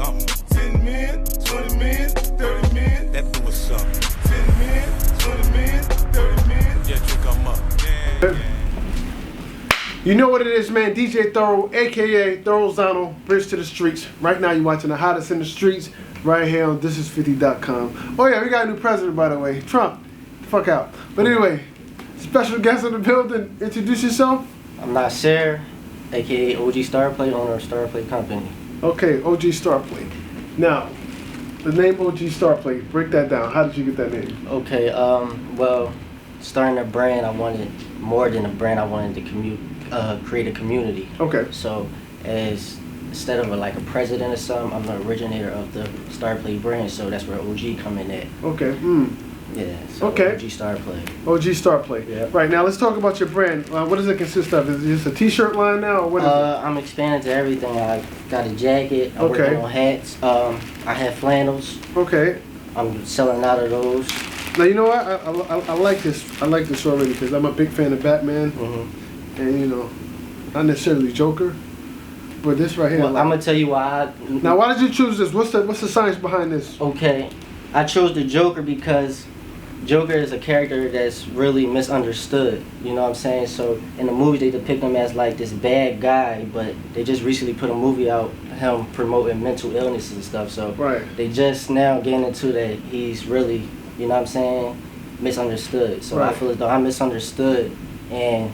something. 10 men, 20 men, 30 men. That boo was something. 10 men, 20 men, 30 men. Yeah, drink 'em up. Yeah. You know what it is, man. DJ Thoro, aka Thorozano, Bridge to the Streets. Right now, you're watching the hottest in the streets right here on thisis50.com. Oh yeah, we got a new president, by the way, Trump. Fuck out. But anyway, special guest in the building. Introduce yourself. I'm Nasir, aka OG Starplay, owner of Starplay Company. Okay, OG Starplay. Now, the name OG Starplay. Break that down. How did you get that name? Okay, well, starting a brand, I wanted more than a brand. I wanted to create a community. Okay. So, instead of like a president or something, I'm the originator of the Starplay brand. So that's where OG come in at. Okay. Yeah. So okay. OG Starplay. OG Starplay. Yeah. Right now, let's talk about your brand. What does it consist of? Is it just a T-shirt line now, or what is it? I'm expanding to everything. I got a jacket. I'm working on hats. I have flannels. Okay. I'm selling out of those. Now you know what? I like this. I like this already because I'm a big fan of Batman. And you know, not necessarily Joker, but this right here. Well, I'm gonna tell you why. Now, why did you choose this? What's the science behind this? Okay, I chose the Joker because Joker is a character that's really misunderstood. You know what I'm saying? So in the movies they depict him as like this bad guy, but they just recently put a movie out him promoting mental illnesses and stuff. So they just now getting into that he's really, you know what I'm saying, misunderstood. So I feel as though I'm misunderstood, and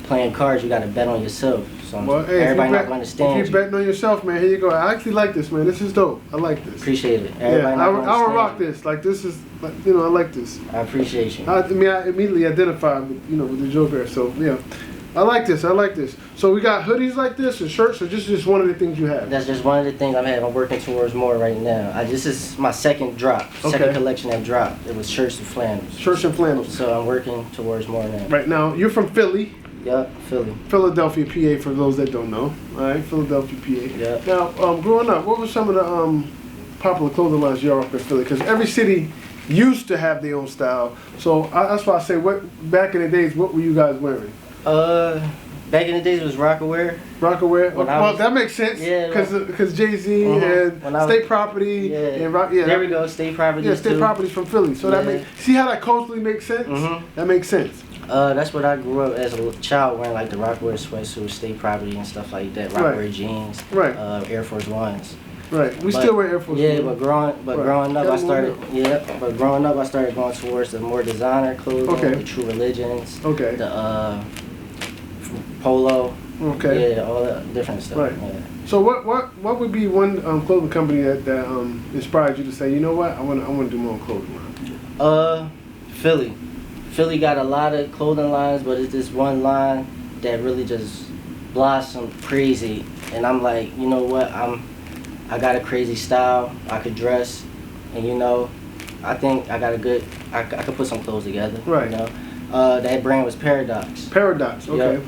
playing cards, you gotta bet on yourself. So everybody not gonna understand. If you're betting on yourself, man, here you go. I actually like this, man. This is dope. I like this. Appreciate it. Everybody I will rock this. Like this is, like, you know, I like this. I appreciate you. I mean, I immediately identified with, you know, with the Joker. So yeah, I like this. I like this. So we got hoodies like this and shirts, or just one of the things you have? That's just one of the things I'm working towards more right now. This is my second drop, second collection that dropped. It was shirts and flannels. Shirts and flannels. So I'm working towards more now. Right now, you're from Philly. Yep, Philly. Philadelphia, PA, for those that don't know. All right, Philadelphia, PA. Yep. Now, growing up, what were some of the popular clothing lines you up in Philly? Because every city used to have their own style. So that's why I say, back in the days, what were you guys wearing? Back in the days, it was Rockaware. Rockaware? Well, that makes sense. Yeah. Because Jay-Z and State Property. Yeah. There we go, State Property. Yeah, State Property's from Philly. So that makes, see how that culturally makes sense? That makes sense. That's what I grew up as a child wearing, like the Rockaware sweatsuit, State Property and stuff like that. Rockaware jeans, Air Force Ones. Right. We still wear Air Force Ones. Yeah, but growing up, I started going towards the more designer clothing, the True Religions, the Polo. Yeah, all that different stuff. Right. Yeah. So what would be one clothing company that inspired you to say, you know what, I want to do my own clothing line? Philly got a lot of clothing lines, but it's this one line that really just blossomed crazy, and I'm like, you know what, I got a crazy style, I could dress, and you know, I think I got a good, I could put some clothes together. Right. You know, that brand was Paradox. Paradox. Okay.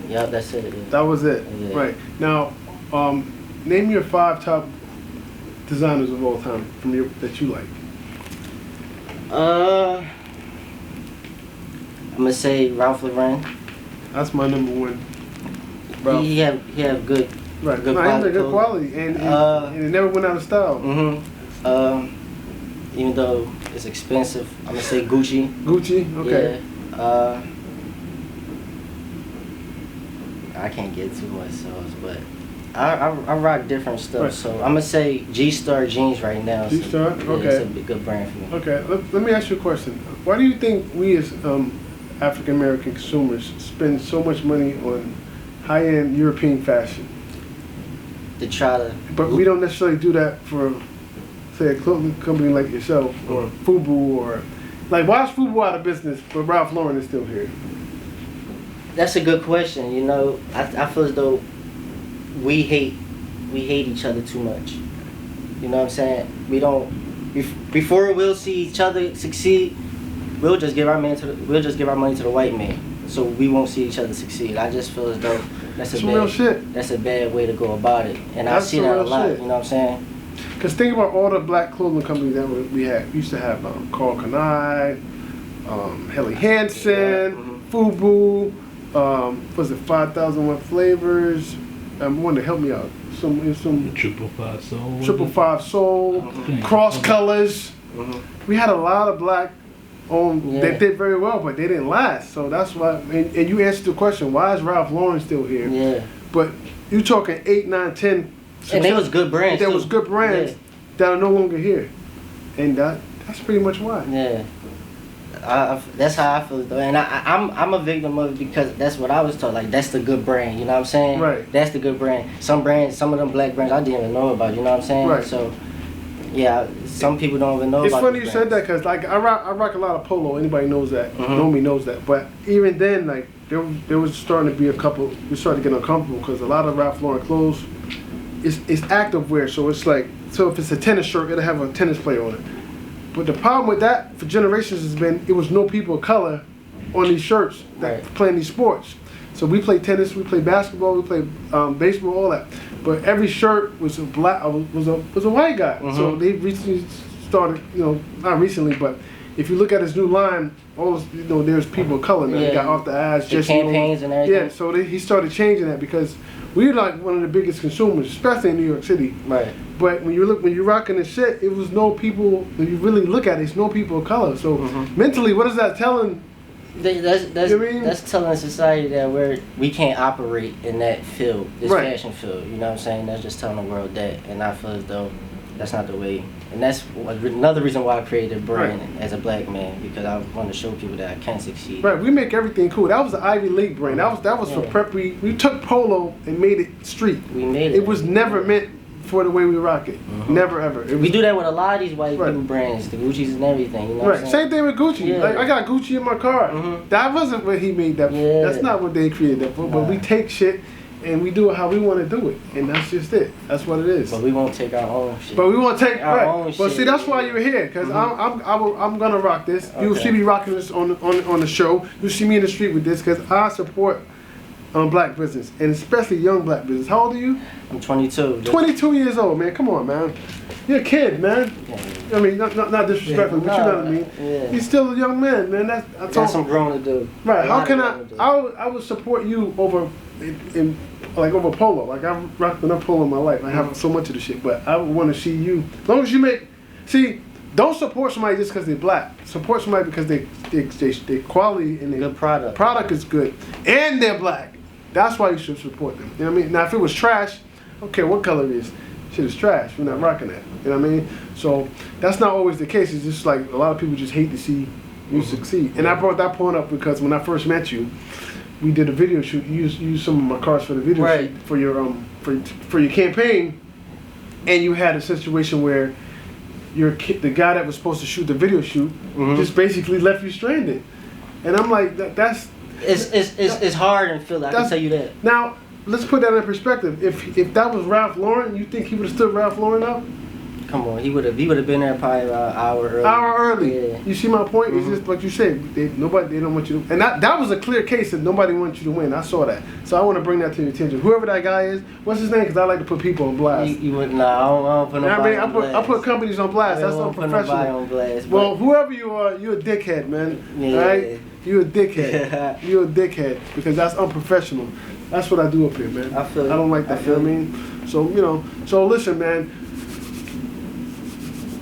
Yep, that's it. Yeah. That was it. Yeah. Right. Now, name your 5 top designers of all time that you like. I'm gonna say Ralph Lauren. That's my number one. Ralph. He have good. Right. Good quality. Good quality, and it never went out of style. Even though it's expensive, I'm gonna say Gucci. Gucci. Okay. Yeah. I can't get too much sauce, but I rock different stuff. Right. So I'm gonna say G-Star jeans right now. G-Star. Okay. It's a good brand for me. Okay. Let me ask you a question. Why do you think we as African American consumers spend so much money on high-end European fashion? To try to. But we don't necessarily do that for, say, a clothing company like yourself or FUBU or, like, why is FUBU out of business but Ralph Lauren is still here? That's a good question. You know, I feel as though we hate each other too much. You know what I'm saying? We don't. Before we'll see each other succeed, we'll just give our money to the white man, so we won't see each other succeed. I just feel as though that's a bad way to go about it, and I see that a lot. You know what I'm saying? Because think about all the black clothing companies that we had. We used to have Carl Kanai, Helly Hansen, FUBU. Was it 5,001 Flavors? One to help me out. some Triple Five Soul. Triple Five Soul, Cross Colors. We had a lot of black that did very well, but they didn't last. So that's why. And you answered the question: why is Ralph Lauren still here? Yeah. But you talking 8, 9, 10. And they was good brands. There was good brands that are no longer here, and that's pretty much why. Yeah. That's how I feel though, and I'm a victim of it because that's what I was told. Like that's the good brand, you know what I'm saying? Right. That's the good brand. Some brands, some of them black brands, I didn't even know about. You know what I'm saying? Right. So, yeah, some people don't even know. It's about funny you said that because like I rock a lot of polo. Anybody knows that? Know me knows that. But even then, like there was starting to be a couple. We started to get uncomfortable because a lot of Ralph Lauren clothes, it's active wear. So it's like if it's a tennis shirt, it'll have a tennis player on it. But the problem with that for generations has been it was no people of color on these shirts that playing these sports. So we play tennis, we play basketball, we play baseball, all that. But every shirt was a black was a white guy. So they recently started, not recently, but if you look at his new line, there's people of color now. He got Off the Ass, the campaigns and everything. Yeah, so he started changing that because we're like one of the biggest consumers, especially in New York City. Right. But when you're rocking the shit, it was no people. When you really look at it, it's no people of color. So mentally, what is that telling? That's telling society that we can't operate in that field, this fashion field. You know what I'm saying? That's just telling the world that, and I feel as though that's not the way. And that's another reason why I created a brand as a black man, because I want to show people that I can succeed. Right, we make everything cool. That was the Ivy League brand. That was for prep. We took polo and made it street. We made it. It was never meant for the way we rock it. Never ever. We do that with a lot of these white people brands, the Gucci's and everything. You know what I'm saying? Same thing with Gucci. Yeah. Like I got Gucci in my car. That wasn't what he made that. That's not what they created that for. But we take shit and we do it how we want to do it, and that's just it. That's what it is. But we won't take our own shit. But we won't take our own shit. Well, see, that's why you're here, because I'm gonna rock this. You'll see me rocking this on the show. You'll see me in the street with this, because I support black business, and especially young black business. How old are you? I'm 22. 22 years old, man. Come on, man. You're a kid, man. Yeah. I mean, not disrespectful, but you know what I mean. Yeah. You're still a young man, man. That's some grown to do. Right. How can I would support you over over polo. Like I've rocked enough polo in my life. I have so much of the shit, but I would want to see you. As long as you don't support somebody just because they're black. Support somebody because they quality and their product is good, and they're black. That's why you should support them. You know what I mean? Now if it was trash, okay, what color it is? Shit is trash. We're not rocking that. You know what I mean? So that's not always the case. It's just like a lot of people just hate to see you succeed. And I brought that point up because when I first met you, we did a video shoot. You used some of my cars for the video shoot for your campaign, and you had a situation where the guy that was supposed to shoot the video shoot just basically left you stranded. And I'm like, it's hard in Philly. I can tell you that. Now let's put that in perspective. If that was Ralph Lauren, you think he would have stood Ralph Lauren up? Come on, he would have been there probably an hour early. Yeah. You see my point? It's just like you said, they don't want you to, and that was a clear case that nobody wants you to win. I saw that, so I want to bring that to your attention. Whoever that guy is, what's his name? Because I like to put people on blast. You wouldn't. I don't put nobody on blast. I put companies on blast. That's unprofessional. On blast, well, whoever you are, you're a dickhead, man. Yeah. Right? You're a dickhead. You're a dickhead because that's unprofessional. That's what I do up here, man. I don't like that. You know what I mean? So So listen, man.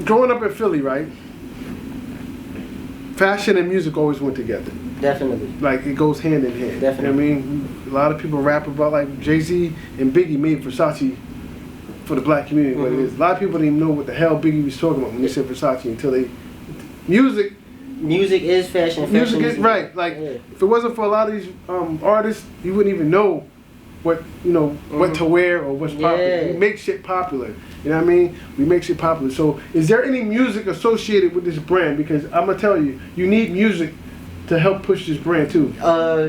Growing up in Philly, right? Fashion and music always went together. Definitely. Like it goes hand in hand. Definitely. You know what I mean? A lot of people rap about like Jay-Z and Biggie made Versace for the black community. What it is. A lot of people didn't even know what the hell Biggie was talking about when he said Versace until they music is fashion. Music is right. Like if it wasn't for a lot of these artists, you wouldn't even know what what to wear or what's popular. We make shit popular. You know what I mean? We make shit popular. So is there any music associated with this brand? Because I'm gonna tell you, you need music to help push this brand too.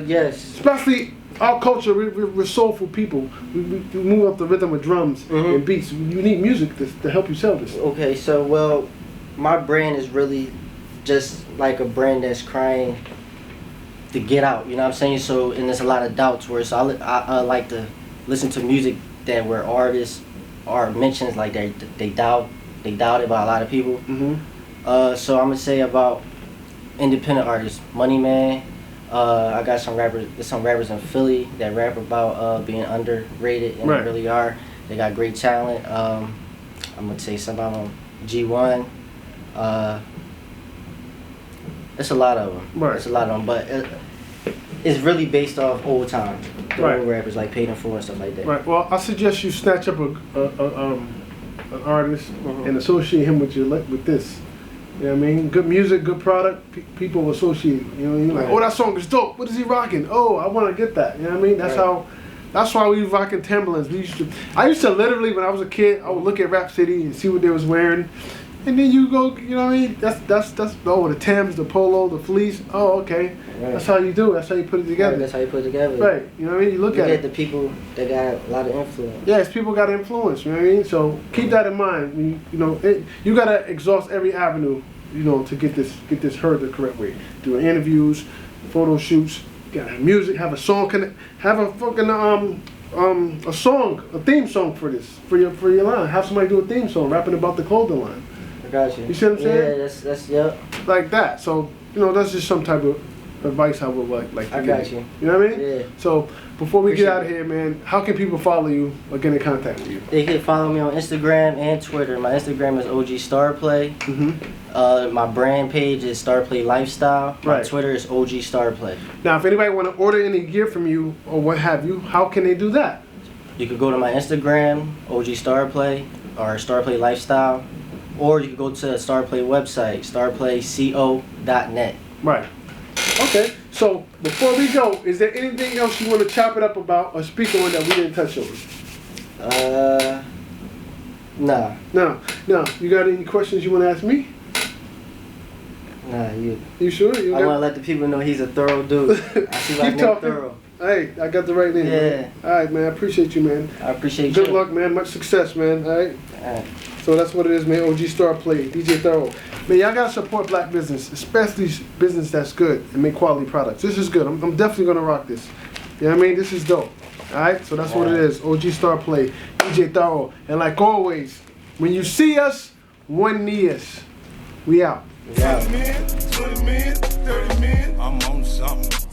Yes. Especially our culture, we're soulful people. We move up the rhythm of drums and beats. You need music to help you sell this. Okay, so my brand is really just like a brand that's crying to get out. You know what I'm saying? So and there's a lot of doubts where I like to listen to music where artists are mentions like they doubt it by a lot of people. So I'm gonna say about independent artists, Money Man. I got some rappers in Philly that rap about being underrated and they really are. They got great talent. I'm gonna say some of them. G1. It's a lot of them. Right. It's a lot of them, but it's really based off old time. The Right. old rappers like Paid in Full and stuff like that. Right. Well, I suggest you snatch up an artist and associate him with with this. You know what I mean? Good music, good product. People will associate. You know what I mean? Like, Right. oh, that song is dope. What is he rocking? Oh, I want to get that. You know what I mean? That's Right. how. That's why we rocking Timberlands. I used to literally, when I was a kid, I would look at Rap City and see what they was wearing. And then you go, you know what I mean? That's the Timbs, the Polo, the Fleece. Oh, okay. Right. That's how you do it. That's how you put it together. Right, that's how you put it together. Right. You know what I mean? You look at it. the people that got a lot of influence. Yes, people got influence. You know what I mean? So keep that in mind. You gotta exhaust every avenue, to get this heard the correct way. Doing interviews, photo shoots, gotta have music, have a song, have a fucking a song, a theme song for this, for your line. Have somebody do a theme song, rapping about the clothing line. I got you. You see what I'm saying? Yeah, that's yep. Like that. So that's just some type of advice I would like to I give got you. You know what I mean? Yeah. So before we get Appreciate out of here, man, how can people follow you or get in contact with you? They can follow me on Instagram and Twitter. My Instagram is OG Starplay. My brand page is Starplay Lifestyle. My Right. Twitter is OG Starplay. Now, if anybody want to order any gear from you or what have you, how can they do that? You could go to my Instagram, OG Starplay, or Starplay Lifestyle, or you could go to the Starplay website, starplayco.net. Right. Okay. So before we go, is there anything else you want to chop it up about or speak on that we didn't touch on? Nah. No. You got any questions you want to ask me? Nah, You sure? You I want to let the people know he's a thorough dude. I see my Keep name talking. Thorough. Hey, I got the right name. Yeah. Man. All right, man. I appreciate you, man. I appreciate Good you. luck, man. Much success, man. All right. Alright. So that's what it is, man. OG Starplay, DJ Thoro. Man, y'all gotta support black business, especially business that's good and make quality products. This is good. I'm definitely gonna rock this. You know what I mean? This is dope. All right. So that's what it is. OG Starplay, DJ Thoro, and like always, when you see us, one knee us. We out. Yeah. 10 men, 20 men, 30 men, I'm on something.